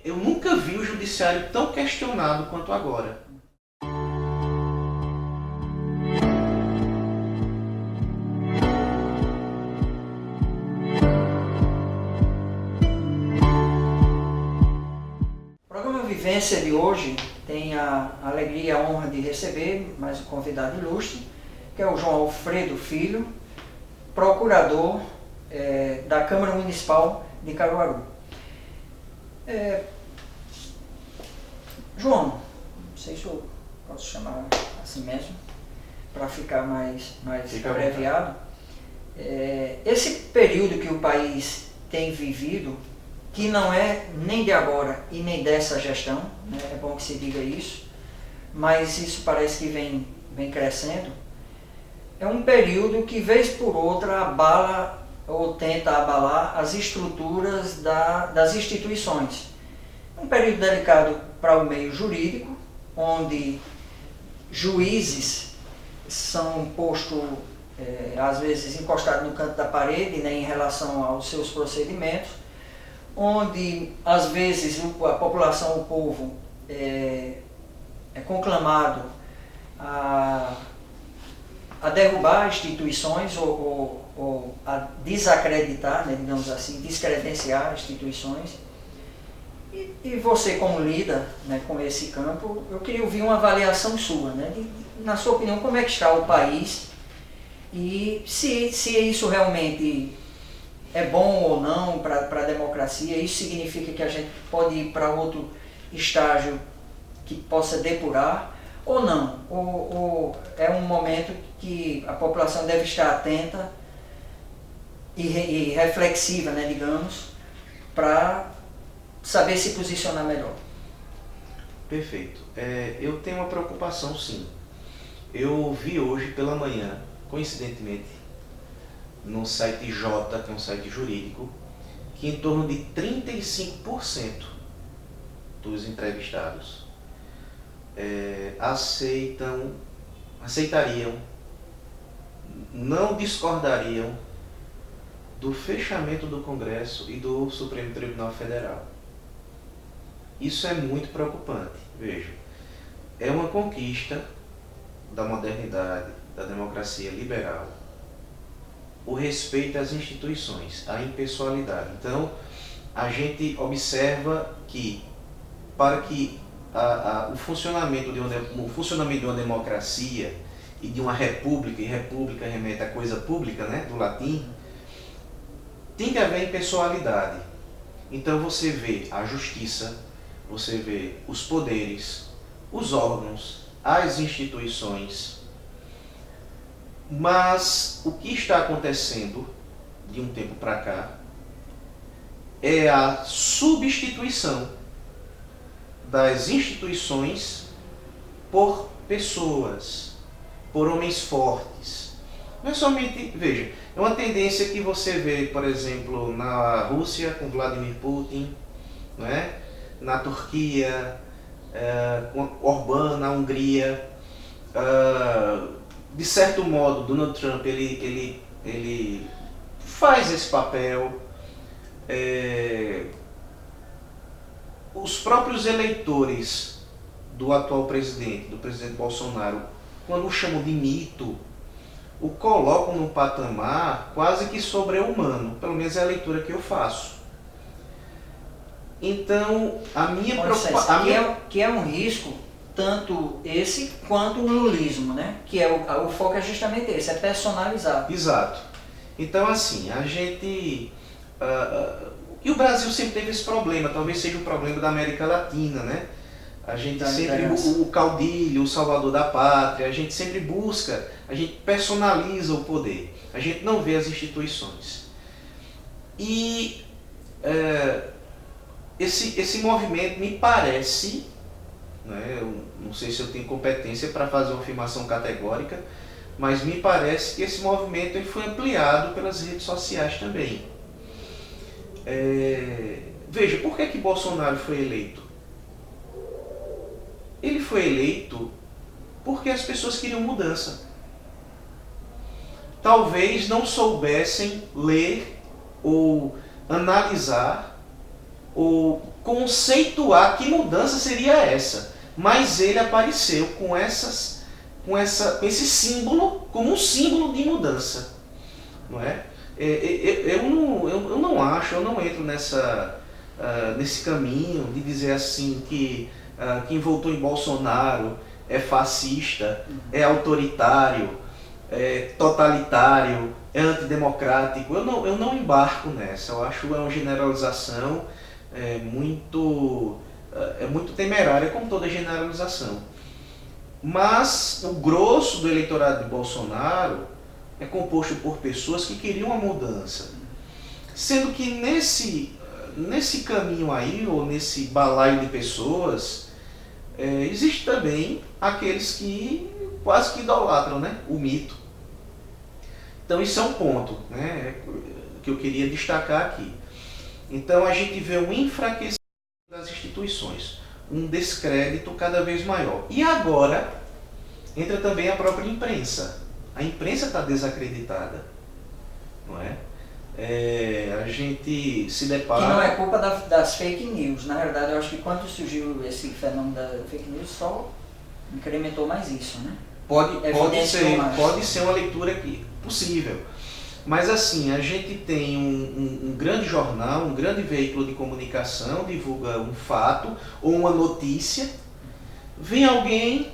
eu nunca vi o judiciário tão questionado quanto agora. O programa Vivência de hoje tem a alegria e a honra de receber mais um convidado ilustre, que é o João Alfredo Filho, procurador da Câmara Municipal de Caruaru. João, não sei se eu posso chamar assim mesmo, para ficar mais abreviado. Esse período que o país tem vivido, que não é nem de agora e nem dessa gestão, né? É bom que se diga isso, mas isso parece que vem crescendo, é um período que, vez por outra, abala ou tenta abalar as estruturas das instituições. Um período delicado para o meio jurídico, onde juízes são postos, às vezes, encostados no canto da parede, né, em relação aos seus procedimentos, onde, às vezes, a população, o povo, é conclamado a derrubar instituições ou a desacreditar, né, digamos assim, descredenciar instituições. E você, como lida, né, com esse campo, eu queria ouvir uma avaliação sua, né, na sua opinião, como é que está o país e se isso realmente é bom ou não para a democracia. Isso significa que a gente pode ir para outro estágio que possa depurar ou não? Ou é um momento que a população deve estar atenta e reflexiva, né, digamos, para saber se posicionar melhor? Perfeito. Eu tenho uma preocupação, sim. Eu vi hoje pela manhã, coincidentemente, no site J, que é um site jurídico, que em torno de 35% dos entrevistados aceitariam, não discordariam do fechamento do Congresso e do Supremo Tribunal Federal. Isso é muito preocupante. Veja, é uma conquista da modernidade, da democracia liberal, o respeito às instituições, a impessoalidade. Então, a gente observa que, para que o funcionamento de uma democracia e de uma república, e república remete a coisa pública, né, do latim, tem que haver impessoalidade. Então você vê a justiça, você vê os poderes, os órgãos, as instituições. Mas o que está acontecendo de um tempo para cá é a substituição das instituições por pessoas, por homens fortes. Não é somente, veja, é uma tendência que você vê, por exemplo, na Rússia com Vladimir Putin, não é? Na Turquia, com Orbán, na Hungria. De certo modo, Donald Trump ele faz esse papel. Os próprios eleitores do atual presidente, do presidente Bolsonaro, quando o chamam de mito, o colocam num patamar quase que sobre-humano. Pelo menos é a leitura que eu faço. Então, a minha preocupação... Que é um risco, tanto esse quanto o lulismo, né? Que é o foco é justamente esse, é personalizar. Exato. Então, assim, a gente... e o Brasil sempre teve esse problema, talvez seja o problema da América Latina, né? A gente sempre, o caudilho, o salvador da pátria, a gente sempre busca, a gente personaliza o poder, a gente não vê as instituições. E esse movimento me parece, né, eu não sei se eu tenho competência para fazer uma afirmação categórica, mas me parece que esse movimento ele foi ampliado pelas redes sociais também. Veja, por que Bolsonaro foi eleito? Ele foi eleito porque as pessoas queriam mudança. Talvez não soubessem ler ou analisar ou conceituar que mudança seria essa. Mas ele apareceu com esse símbolo, como um símbolo de mudança. Não é? Eu não entro nesse caminho de dizer assim que quem votou em Bolsonaro é fascista, é autoritário, é totalitário, é antidemocrático. Eu não embarco nessa. Eu acho que é uma generalização muito temerária, como toda generalização. Mas o grosso do eleitorado de Bolsonaro é composto por pessoas que queriam uma mudança. Sendo que nesse caminho aí, ou nesse balaio de pessoas, existe também aqueles que quase que idolatram, né, o mito. Então isso é um ponto, né, que eu queria destacar aqui. Então a gente vê um enfraquecimento das instituições, um descrédito cada vez maior. E agora entra também a própria imprensa. A imprensa está desacreditada, não é? A gente se depara... Que não é culpa das fake news. Na verdade, eu acho que quando surgiu esse fenômeno da fake news, só incrementou mais isso, né? Pode ser uma leitura possível. Mas assim, a gente tem um grande jornal, um grande veículo de comunicação, divulga um fato ou uma notícia, vem alguém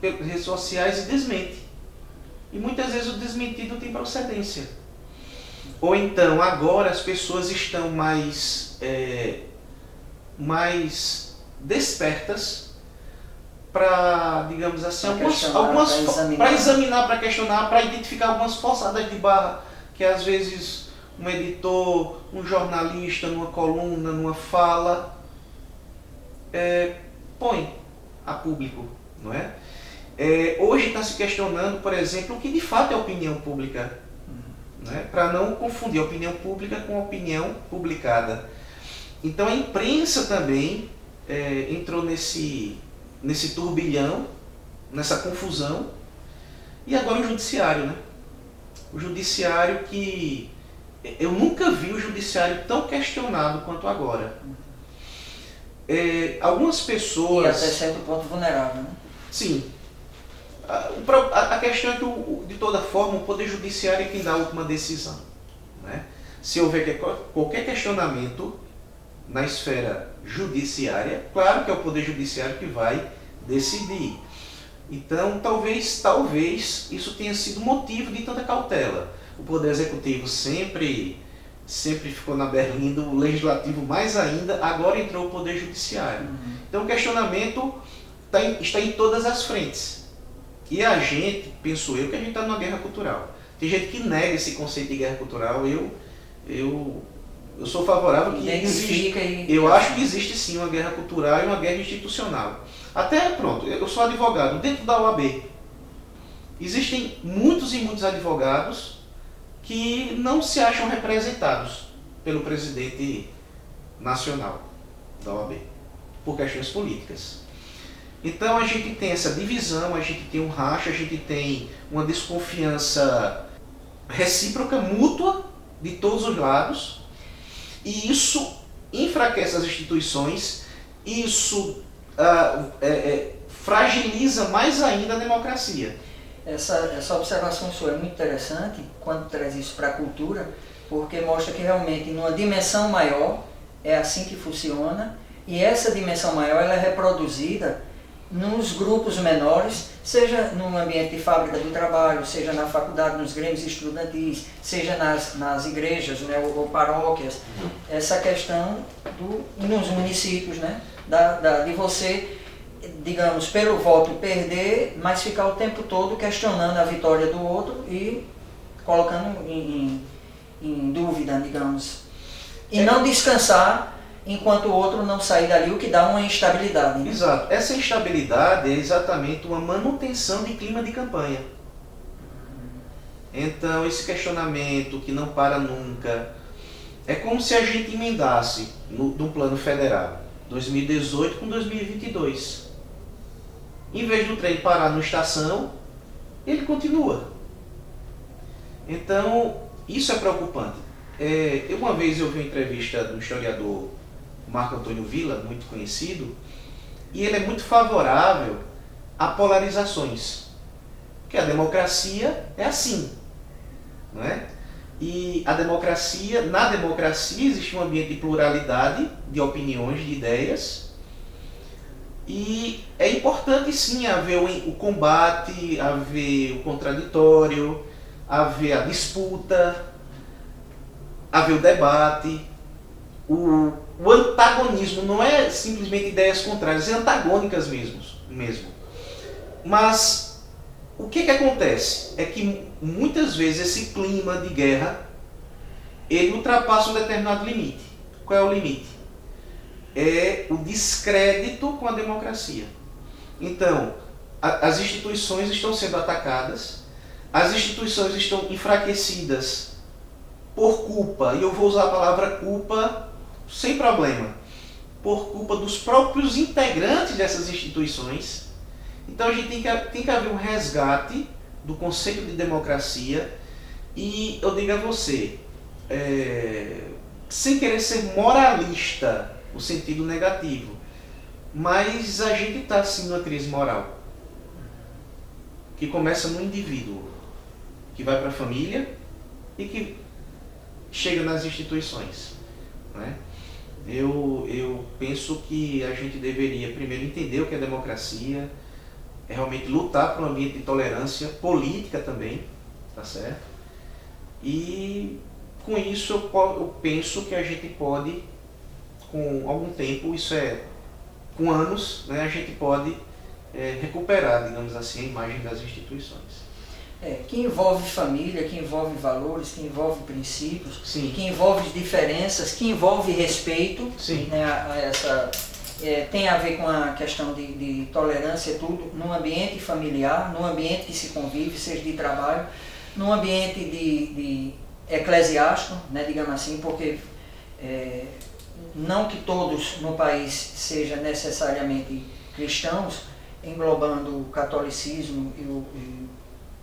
pelas redes sociais e desmente. E muitas vezes o desmentido tem procedência. Ou então, agora as pessoas estão mais despertas para, digamos assim, para examinar, para questionar, para identificar algumas forçadas de barra que às vezes um editor, um jornalista, numa coluna, numa fala, põe a público, não é? Hoje está se questionando, por exemplo, o que de fato é opinião pública, né? Para não confundir a opinião pública com a opinião publicada. Então a imprensa também entrou nesse turbilhão, nessa confusão, e agora o judiciário, né? O judiciário que... Eu nunca vi o judiciário tão questionado quanto agora. Algumas pessoas... E até certo ponto vulnerável, né? Sim. A questão é que, de toda forma, o Poder Judiciário é quem dá a última decisão, né? Se houver qualquer questionamento na esfera judiciária, claro que é o Poder Judiciário que vai decidir. Então, talvez isso tenha sido motivo de tanta cautela. O Poder Executivo sempre ficou na berlinda, o Legislativo mais ainda, agora entrou o Poder Judiciário. Então, o questionamento está em todas as frentes. E a gente, penso eu, que a gente está numa guerra cultural. Tem gente que nega esse conceito de guerra cultural. Eu sou favorável que existe. Eu acho que existe sim uma guerra cultural e uma guerra institucional. Até, pronto, eu sou advogado dentro da OAB. Existem muitos e muitos advogados que não se acham representados pelo presidente nacional da OAB, por questões políticas. Então a gente tem essa divisão, a gente tem um racha, a gente tem uma desconfiança recíproca, mútua, de todos os lados, e isso enfraquece as instituições, isso fragiliza mais ainda a democracia. Essa observação sua é muito interessante quando traz isso para a cultura, porque mostra que realmente numa dimensão maior é assim que funciona, e essa dimensão maior ela é reproduzida nos grupos menores, seja no ambiente de fábrica do trabalho, seja na faculdade, nos grêmios estudantis, seja nas igrejas, né, ou paróquias. Essa questão nos municípios, né, de você, digamos, pelo voto perder, mas ficar o tempo todo questionando a vitória do outro e colocando em dúvida, digamos. E não descansar enquanto o outro não sair dali, o que dá uma instabilidade. Né? Exato. Essa instabilidade é exatamente uma manutenção de clima de campanha. Então, esse questionamento que não para nunca, é como se a gente emendasse no plano federal 2018 com 2022. Em vez do trem parar na estação, ele continua. Então, isso é preocupante. Uma vez eu vi uma entrevista do historiador Marco Antônio Villa, muito conhecido, e ele é muito favorável a polarizações. Porque a democracia é assim, não é? E na democracia existe um ambiente de pluralidade de opiniões, de ideias, e é importante sim haver o combate, haver o contraditório, haver a disputa, haver o debate. O antagonismo não é simplesmente ideias contrárias, é antagônicas mesmo. Mas o que acontece? É que muitas vezes esse clima de guerra, ele ultrapassa um determinado limite. Qual é o limite? É o descrédito com a democracia. Então, as instituições estão sendo atacadas, as instituições estão enfraquecidas por culpa, e eu vou usar a palavra culpa sem problema, por culpa dos próprios integrantes dessas instituições. Então a gente tem que haver um resgate do conceito de democracia, e eu digo a você, sem querer ser moralista no sentido negativo, mas a gente está sim numa crise moral, que começa no indivíduo, que vai para a família e que chega nas instituições, né? Eu penso que a gente deveria primeiro entender o que é democracia, realmente lutar por um ambiente de tolerância política também, tá certo? E com isso eu penso que a gente pode, com algum tempo, com anos, né, a gente pode recuperar, digamos assim, a imagem das instituições. Que envolve família, que envolve valores, que envolve princípios, Sim. Que envolve diferenças, que envolve respeito. Sim. Né, tem a ver com a questão de tolerância, tudo, num ambiente familiar, num ambiente que se convive, seja de trabalho, num ambiente de eclesiástico, né, digamos assim, porque não que todos no país sejam necessariamente cristãos, englobando o catolicismo e o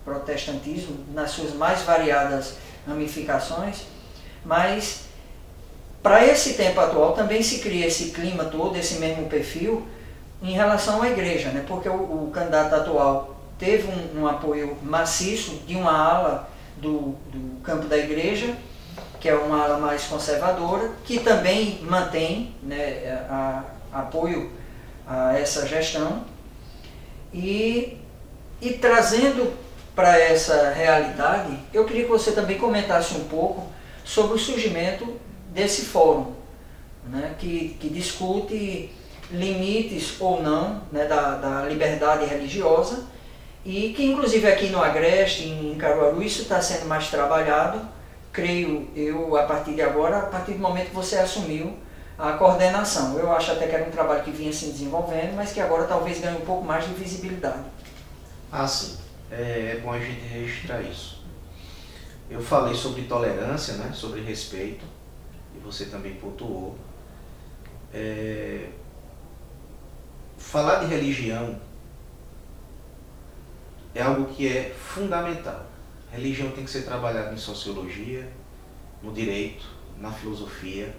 protestantismo nas suas mais variadas ramificações, mas para esse tempo atual também se cria esse clima todo, esse mesmo perfil em relação à igreja, né? Porque o candidato atual teve um apoio maciço de uma ala do campo da igreja, que é uma ala mais conservadora, que também mantém, né, apoio a essa gestão, e trazendo para essa realidade, eu queria que você também comentasse um pouco sobre o surgimento desse fórum, né, que discute limites ou não, né, da liberdade religiosa, e que inclusive aqui no Agreste, em Caruaru, isso está sendo mais trabalhado, creio eu, a partir de agora, a partir do momento que você assumiu a coordenação. Eu acho até que era um trabalho que vinha se desenvolvendo, mas que agora talvez ganhe um pouco mais de visibilidade. Sim. É bom a gente registrar isso. Eu falei sobre tolerância, né, sobre respeito, e você também pontuou. Falar de religião é algo que é fundamental. Religião tem que ser trabalhada em sociologia, no direito, na filosofia.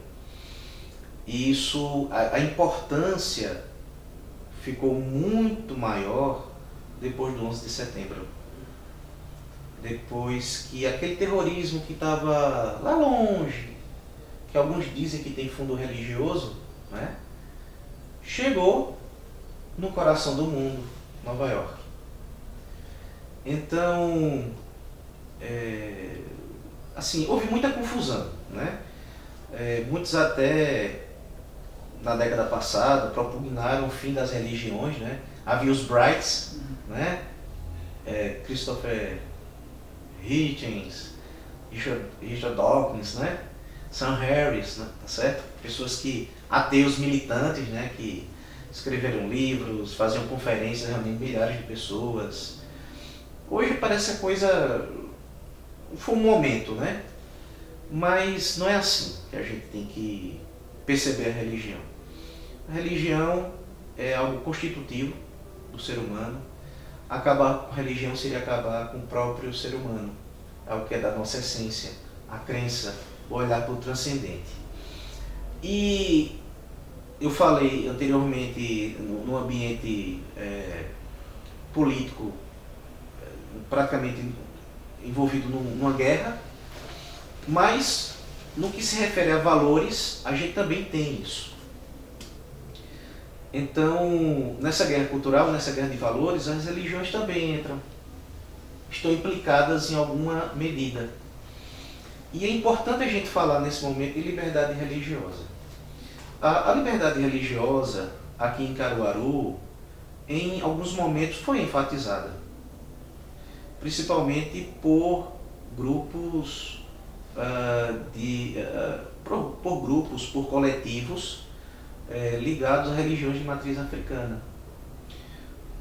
E isso, a importância ficou muito maior depois do 11 de setembro. Depois que aquele terrorismo que estava lá longe, que alguns dizem que tem fundo religioso, né, chegou no coração do mundo, Nova York. Então, assim, houve muita confusão, né? Muitos até na década passada propugnaram o fim das religiões, né? Havia os Brights, né? Christopher Hitchens, Richard Dawkins, né? Sam Harris, né? Tá certo? Pessoas ateus militantes, né? Que escreveram livros, faziam conferências, reunindo milhares de pessoas. Hoje parece a coisa... Foi um momento, né? Mas não é assim que a gente tem que perceber a religião. A religião é algo constitutivo do ser humano. Acabar com a religião seria acabar com o próprio ser humano. É o que é da nossa essência, a crença, o olhar para o transcendente. E eu falei anteriormente no ambiente político, praticamente envolvido numa guerra, mas no que se refere a valores, a gente também tem isso. Então, nessa guerra cultural, nessa guerra de valores, as religiões também estão implicadas em alguma medida. E é importante a gente falar nesse momento de liberdade religiosa. A liberdade religiosa, aqui em Caruaru, em alguns momentos foi enfatizada, principalmente por grupos, por coletivos ligados a religiões de matriz africana.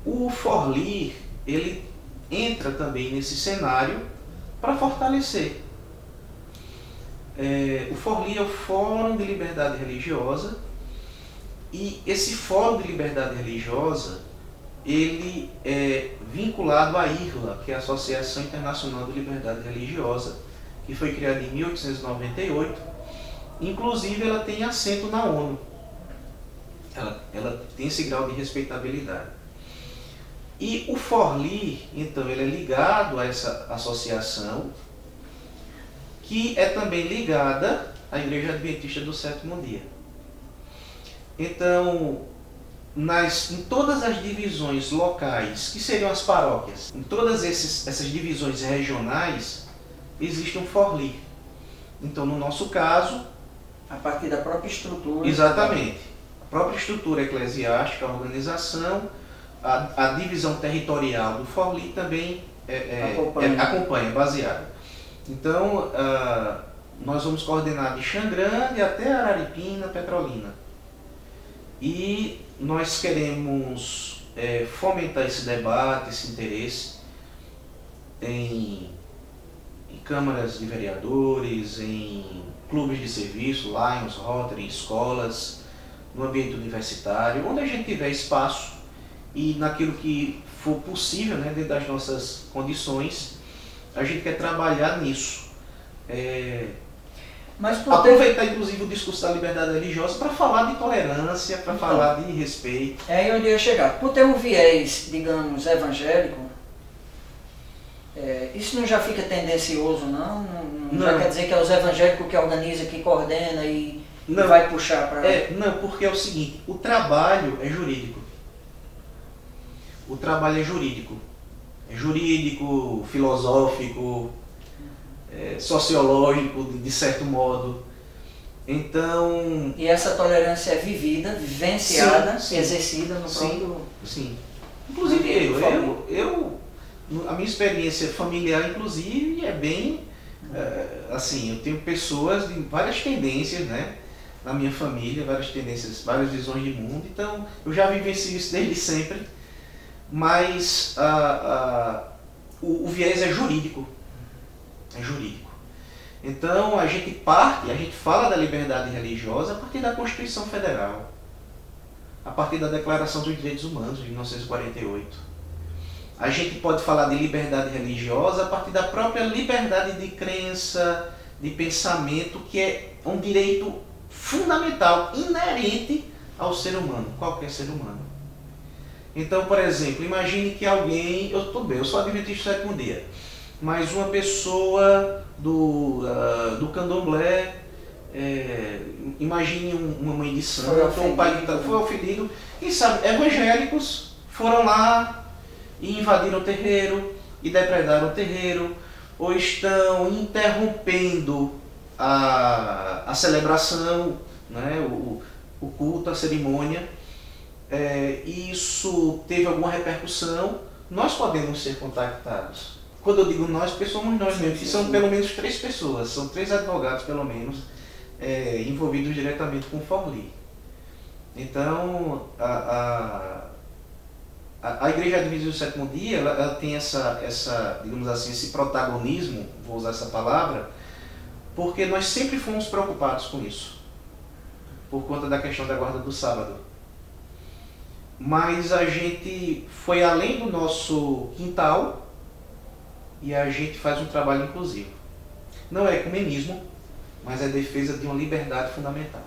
O Forlir, ele entra também nesse cenário para fortalecer. O Forlir é o Fórum de Liberdade Religiosa, e esse Fórum de Liberdade Religiosa, ele é vinculado à IRLA, que é a Associação Internacional de Liberdade Religiosa, que foi criada em 1898. Inclusive, ela tem assento na ONU. Ela tem esse grau de respeitabilidade. E o Forlir, então, ele é ligado a essa associação, que é também ligada à Igreja Adventista do Sétimo Dia. Então, em todas as divisões locais, que seriam as paróquias, em todas essas divisões regionais, existe um Forlir. Então, no nosso caso... A partir da própria estrutura. Exatamente. A própria estrutura eclesiástica, a organização, a divisão territorial do Forlir também acompanha, baseada. Então, nós vamos coordenar de Xangrande até Araripina, Petrolina. E nós queremos fomentar esse debate, esse interesse em câmaras de vereadores, em clubes de serviço, Lions, Rotary, escolas, no ambiente universitário, onde a gente tiver espaço e naquilo que for possível, né, dentro das nossas condições, a gente quer trabalhar nisso. Mas aproveitar inclusive o discurso da liberdade religiosa para falar de tolerância, para falar de respeito. É aí onde eu ia chegar. Por ter um viés, digamos, evangélico, isso não já fica tendencioso, não? Não já quer dizer que é os evangélicos que organizam, que coordena e vai puxar para... Não, porque é o seguinte, o trabalho é jurídico. O trabalho é jurídico. É jurídico, filosófico, sociológico, de certo modo. Então... E essa tolerância é vivida, vivenciada, sim, exercida no próprio... Sim. Inclusive a minha experiência familiar, inclusive, é bem... assim, eu tenho pessoas de várias tendências, né? Na minha família, várias tendências, várias visões de mundo. Então, eu já vivencio isso desde sempre. Mas o viés é jurídico. É jurídico. Então, a gente fala da liberdade religiosa a partir da Constituição Federal, a partir da Declaração dos Direitos Humanos, de 1948. A gente pode falar de liberdade religiosa a partir da própria liberdade de crença, de pensamento, que é um direito fundamental, inerente ao ser humano, qualquer ser humano. Então, por exemplo, imagine que alguém, eu sou adventista do sétimo dia, mas uma pessoa do candomblé, imagine uma mãe de santo, ou um pai que foi ofendido, quem sabe, evangélicos foram lá e invadiram o terreiro, e depredaram o terreiro, ou estão interrompendo a celebração, né, o culto, a cerimônia. Isso teve alguma repercussão, nós podemos ser contactados. Quando eu digo nós, somos nós mesmos, que são pelo menos 3 pessoas, são 3 advogados pelo menos, envolvidos diretamente com o Forlir. Então, a Igreja Adventista do Sétimo Dia, ela tem digamos assim, esse protagonismo, vou usar essa palavra, porque nós sempre fomos preocupados com isso, por conta da questão da guarda do sábado. Mas a gente foi além do nosso quintal e a gente faz um trabalho inclusivo. Não é ecumenismo, mas é defesa de uma liberdade fundamental,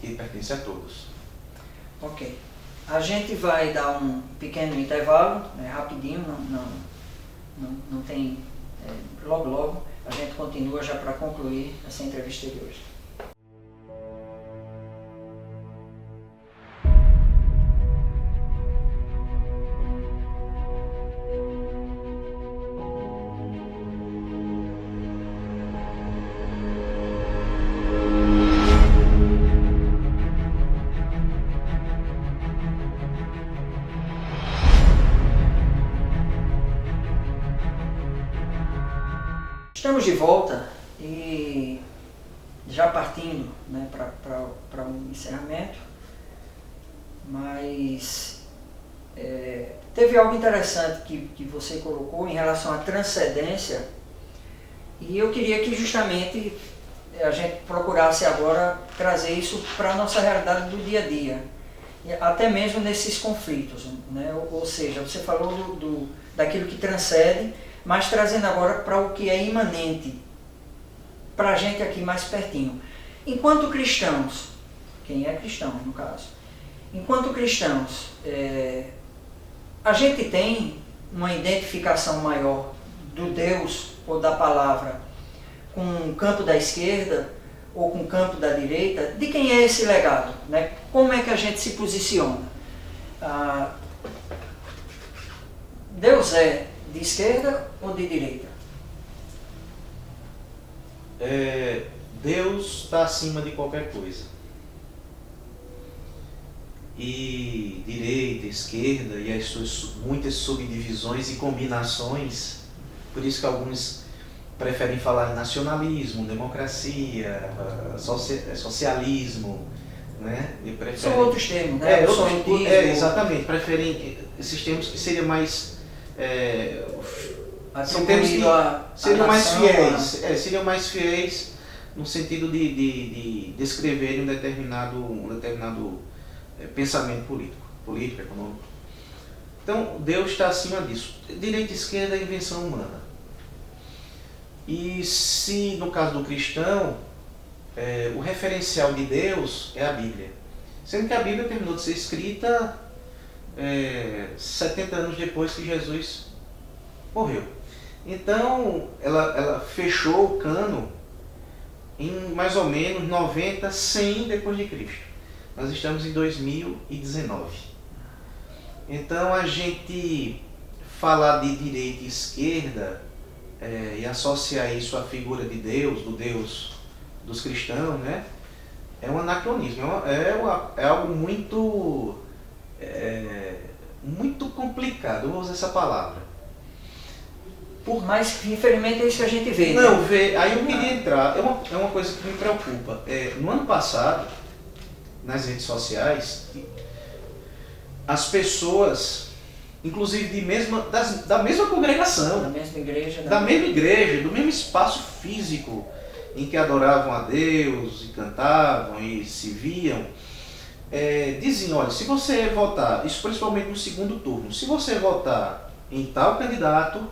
que pertence a todos. Ok. A gente vai dar um pequeno intervalo, rapidinho, não tem... logo a gente continua já para concluir essa entrevista de hoje. Estamos de volta e já partindo, né, para um encerramento, mas teve algo interessante que você colocou em relação à transcendência, e eu queria que justamente a gente procurasse agora trazer isso para a nossa realidade do dia a dia, até mesmo nesses conflitos, né? Ou seja, você falou daquilo que transcende, mas trazendo agora para o que é imanente, para a gente aqui mais pertinho. Enquanto cristãos, quem é cristão no caso, enquanto cristãos, a gente tem uma identificação maior do Deus ou da palavra com o campo da esquerda ou com o campo da direita. De quem é esse legado, né? Como é que a gente se posiciona? Deus é de esquerda ou de direita? Deus está acima de qualquer coisa. E direita, esquerda e as suas muitas subdivisões e combinações, por isso que alguns preferem falar em nacionalismo, democracia, socialismo, né? São outros termos, né? Exatamente, preferem esses termos que seriam mais seriam mais fiéis no sentido de descreverem um determinado pensamento político, econômico. Então, Deus está acima disso. Direita e esquerda é invenção humana. E se, no caso do cristão, o referencial de Deus é a Bíblia. Sendo que a Bíblia terminou de ser escrita 70 anos depois que Jesus morreu. Então, ela fechou o cano em mais ou menos 90, 100 depois de Cristo. Nós estamos em 2019. Então, a gente falar de direita e esquerda e associar isso à figura de Deus, do Deus dos cristãos, né? É um anacronismo, é algo muito complicado, eu vou usar essa palavra. Mas, infelizmente, é isso que a gente vê. Não, né? Aí eu queria entrar, é uma coisa que me preocupa. No ano passado, nas redes sociais, as pessoas, inclusive da mesma congregação, da mesma igreja, do mesmo espaço físico em que adoravam a Deus e cantavam e se viam, diziam, olha, se você votar, isso principalmente no segundo turno, se você votar em tal candidato,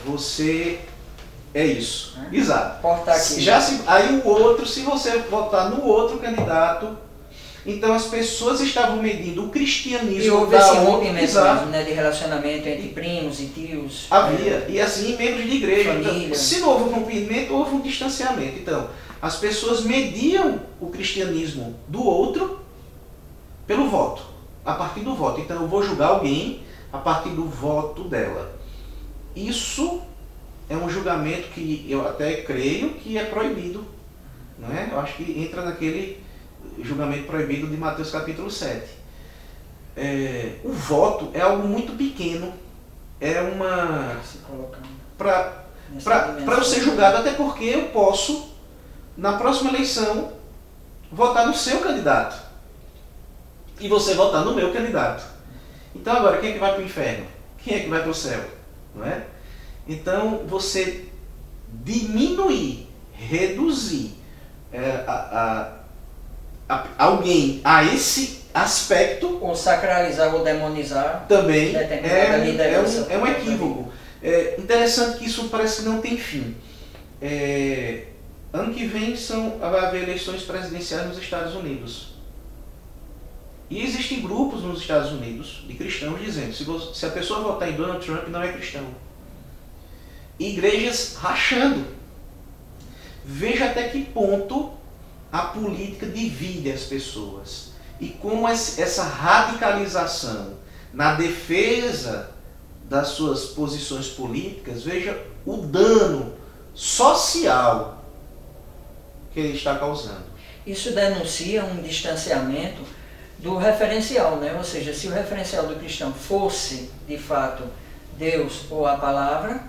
você é isso. Exato. Aqui. Aí o outro, se você votar no outro candidato, então as pessoas estavam medindo o cristianismo. E houve esse rompimento mesmo, né, de relacionamento entre primos e tios. Havia, e assim membros de igreja. Família. Então, se não houve um rompimento, houve um distanciamento. Então, as pessoas mediam o cristianismo do outro pelo voto, a partir do voto. Então, eu vou julgar alguém a partir do voto dela. Isso é um julgamento que eu até creio que é proibido, não é? Eu acho que entra naquele julgamento proibido de Mateus capítulo 7. O voto é algo muito pequeno, para eu ser julgado, até porque eu posso, na próxima eleição, votar no seu candidato e você votar no meu candidato. Então agora, quem é que vai para o inferno? Quem é que vai para o céu? Não é? Então, você diminuir, reduzir alguém a esse aspecto, ou sacralizar ou demonizar, também é um equívoco. É interessante que isso parece que não tem fim. ano que vem vai haver eleições presidenciais nos Estados Unidos. E existem grupos nos Estados Unidos de cristãos dizendo se a pessoa votar em Donald Trump não é cristão. Igrejas rachando. Veja até que ponto a política divide as pessoas. E como essa radicalização na defesa das suas posições políticas, veja o dano social que ele está causando. Isso denuncia um distanciamento do referencial, né? Ou seja, se o referencial do cristão fosse, de fato, Deus ou a palavra,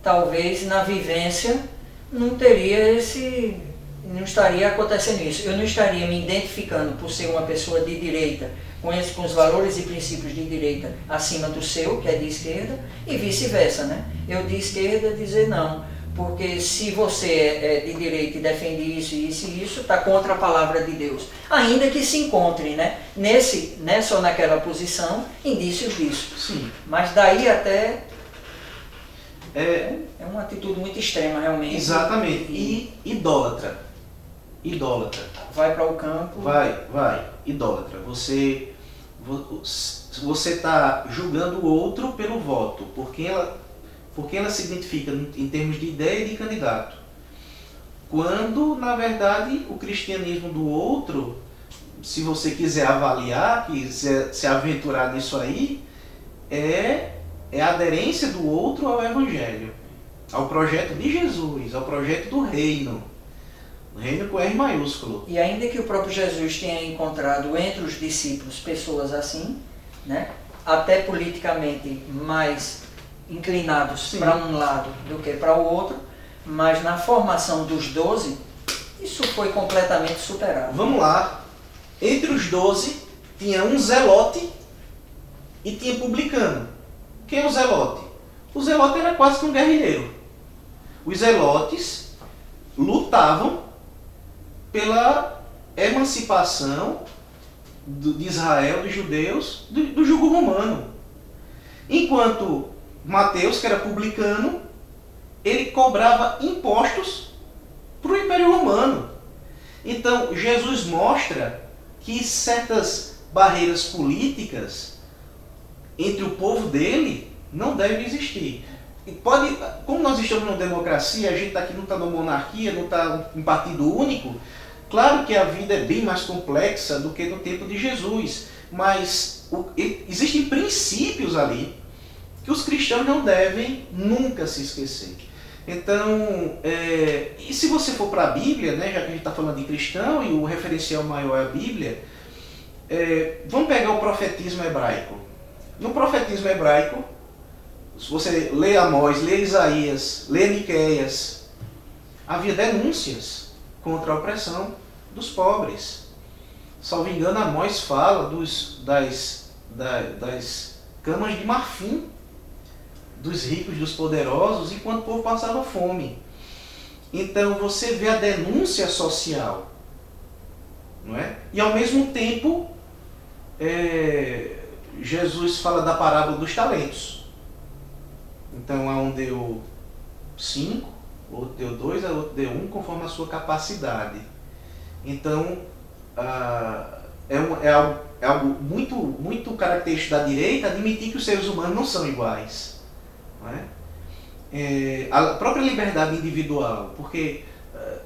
talvez na vivência não estaria acontecendo isso. Eu não estaria me identificando por ser uma pessoa de direita, com os valores e princípios de direita acima do seu, que é de esquerda, e vice-versa, né? Eu de esquerda dizer não. Porque se você é de direita e defende isso, isso e isso, está contra a palavra de Deus. Ainda que se encontre, né, nessa ou naquela posição, indícios disso. Sim. Mas daí até é uma atitude muito extrema, realmente. Exatamente. E idólatra. Vai para o campo. Vai. Idólatra. Você está julgando o outro pelo voto, porque ela se identifica em termos de ideia e de candidato. Quando, na verdade, o cristianismo do outro, se você quiser avaliar, quiser se aventurar nisso aí, é a aderência do outro ao Evangelho, ao projeto de Jesus, ao projeto do reino. O reino com R maiúsculo. E ainda que o próprio Jesus tenha encontrado entre os discípulos pessoas assim, né, até politicamente mais inclinados para um lado do que para o outro, mas na formação dos 12, isso foi completamente superado. Vamos lá. Entre os 12, tinha um zelote e tinha publicano. Quem é o zelote? O zelote era quase que um guerrilheiro. Os zelotes lutavam pela emancipação de Israel, dos judeus, do jugo romano. Enquanto Mateus, que era publicano, ele cobrava impostos para o Império Romano. Então, Jesus mostra que certas barreiras políticas entre o povo dele não devem existir. E como nós estamos numa democracia, a gente aqui não está numa monarquia, não está em partido único, claro que a vida é bem mais complexa do que no tempo de Jesus, mas existem princípios ali que os cristãos não devem nunca se esquecer. Então, e se você for para a Bíblia, né, já que a gente está falando de cristão e o referencial maior é a Bíblia, vamos pegar o profetismo hebraico. No profetismo hebraico, se você lê Amós, lê Isaías, lê Miqueias, havia denúncias contra a opressão dos pobres. Salvo engano, Amós fala das camas de marfim dos ricos, dos poderosos, enquanto o povo passava fome. Então você vê a denúncia social, não é? E ao mesmo tempo, Jesus fala da parábola dos talentos. Então, um deu 5, outro deu 2, outro deu 1, conforme a sua capacidade. Então, é algo muito, muito característico da direita admitir que os seres humanos não são iguais. Não é? A própria liberdade individual, porque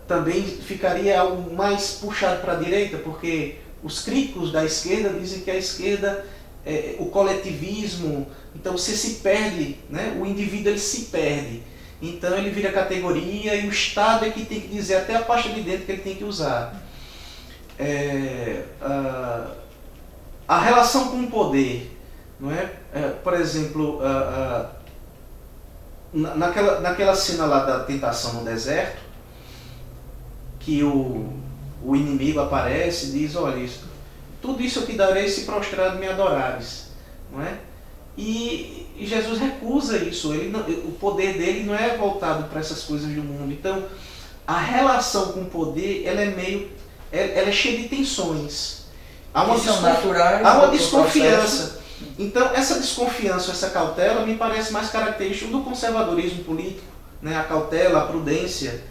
também ficaria algo mais puxado para a direita, porque os críticos da esquerda dizem que a esquerda o coletivismo, então você se perde, né? O indivíduo ele se perde, então ele vira categoria e o Estado é que tem que dizer até a pasta de dentro que ele tem que usar. A relação com o poder, não é? Por exemplo, naquela cena lá da tentação no deserto, que o inimigo aparece e diz, olha, tudo isso eu te darei se prostrado me adorares, não é? E Jesus recusa isso, o poder dele não é voltado para essas coisas do mundo. Então, a relação com o poder, ela é cheia de tensões. Há uma desconfiança. Então, essa desconfiança, essa cautela, me parece mais característica do conservadorismo político, né? A cautela, a prudência,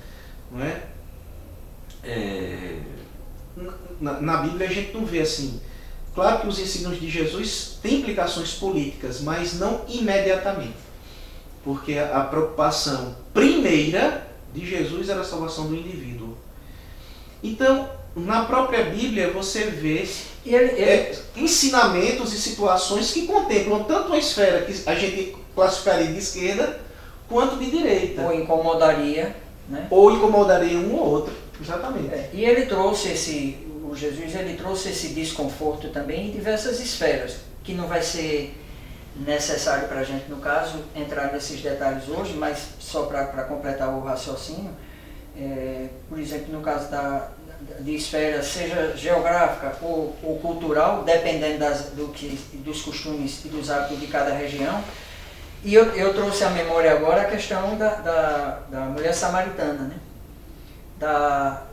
não é? na Bíblia a gente não vê assim. Claro que os ensinos de Jesus têm implicações políticas, mas não imediatamente. Porque a preocupação primeira de Jesus era a salvação do indivíduo. Então, na própria Bíblia você vê ensinamentos e situações que contemplam tanto uma esfera que a gente classificaria de esquerda, quanto de direita. Ou incomodaria, né? Ou incomodaria um ou outro, exatamente. E ele trouxe o Jesus ele trouxe esse desconforto também em diversas esferas, que não vai ser necessário para a gente, no caso, entrar nesses detalhes hoje, mas só para completar o raciocínio, por exemplo, no caso de esfera, seja geográfica ou cultural, dependendo dos costumes e dos hábitos de cada região. E eu trouxe à memória agora a questão da mulher samaritana, né? Da